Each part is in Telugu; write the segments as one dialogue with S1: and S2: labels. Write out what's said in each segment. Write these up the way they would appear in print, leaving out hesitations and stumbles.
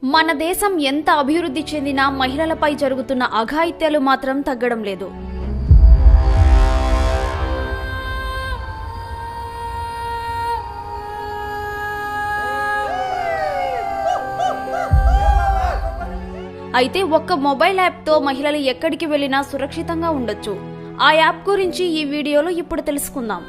S1: మన దేశం ఎంత అభివృద్ధి చెందినా మహిళలపై జరుగుతున్న అఘాయిత్యాలు మాత్రం తగ్గడం లేదు. అయితే ఒక్క మొబైల్ యాప్తో మహిళలు ఎక్కడికి వెళ్లినా సురక్షితంగా ఉండొచ్చు. ఆ యాప్ గురించి ఈ వీడియోలో ఇప్పుడు తెలుసుకుందాం.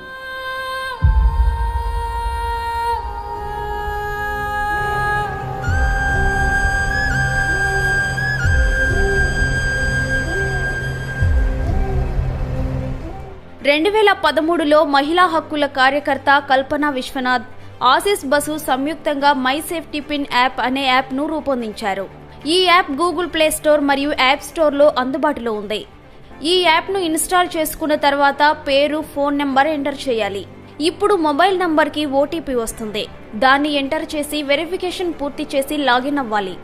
S1: (2013) మహిళా హక్కుల కార్యకర్త కల్పనా విశ్వనాథ్, ఆశీస్ బసు సంయుక్తంగా మై సేఫ్టీ పిన్ యాప్ అనే యాప్ను రూపొందించారు. ఈ యాప్ గూగుల్ ప్లే స్టోర్ మరియు యాప్ స్టోర్లో అందుబాటులో ఉంది. ఈ యాప్ను ఇన్స్టాల్ చేసుకున్న తర్వాత పేరు, ఫోన్ నెంబర్ ఎంటర్ చేయాలి. ఇప్పుడు మొబైల్ నంబర్కి ఓటీపీ వస్తుంది. దాన్ని ఎంటర్ చేసి వెరిఫికేషన్ పూర్తి చేసి లాగిన్ అవ్వాలి.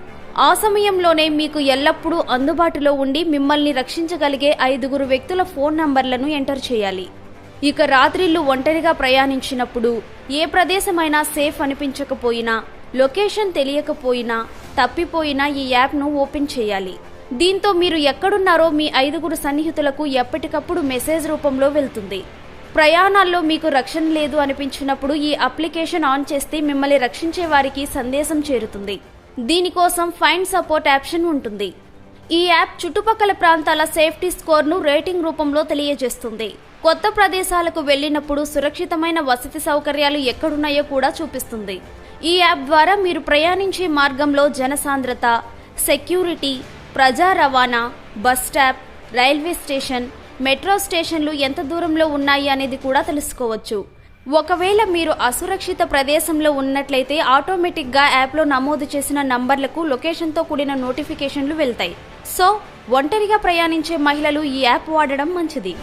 S1: ఆ సమయంలోనే మీకు ఎల్లప్పుడూ అందుబాటులో ఉండి మిమ్మల్ని రక్షించగలిగే 5 వ్యక్తుల ఫోన్ నంబర్లను ఎంటర్ చేయాలి. ఇక రాత్రిళ్లు ఒంటరిగా ప్రయాణించినప్పుడు, ఏ ప్రదేశమైనా సేఫ్ అనిపించకపోయినా, లొకేషన్ తెలియకపోయినా, తప్పిపోయినా ఈ యాప్ను ఓపెన్ చేయాలి. దీంతో మీరు ఎక్కడున్నారో మీ 5 సన్నిహితులకు ఎప్పటికప్పుడు మెసేజ్ రూపంలో వెళ్తుంది. ప్రయాణాల్లో మీకు రక్షణ లేదు అనిపించినప్పుడు ఈ అప్లికేషన్ ఆన్ చేస్తే మిమ్మల్ని రక్షించే వారికి సందేశం చేరుతుంది. దీనికోసం ఫైండ్ సపోర్ట్ ఆప్షన్ ఉంటుంది. ఈ యాప్ చుట్టుపక్కల ప్రాంతాల సేఫ్టీ స్కోర్ను రేటింగ్ రూపంలో తెలియజేస్తుంది. కొత్త ప్రదేశాలకు వెళ్లినప్పుడు సురక్షితమైన వసతి సౌకర్యాలు ఎక్కడున్నాయో కూడా చూపిస్తుంది. ఈ యాప్ ద్వారా మీరు ప్రయాణించే మార్గంలో జనసాంద్రత, సెక్యూరిటీ, ప్రజా రవాణా, bus stop, railway station, metro స్టేషన్లు ఎంత దూరంలో ఉన్నాయి అనేది కూడా తెలుసుకోవచ్చు. ఒకవేళ మీరు అసురక్షిత ప్రదేశంలో ఉన్నట్లయితే ఆటోమేటిక్గా యాప్లో నమోదు చేసిన నంబర్లకు లొకేషన్తో కూడిన నోటిఫికేషన్లు వెళ్తాయి. సో ఒంటరిగా ప్రయాణించే మహిళలు ఈ యాప్ వాడడం మంచిది.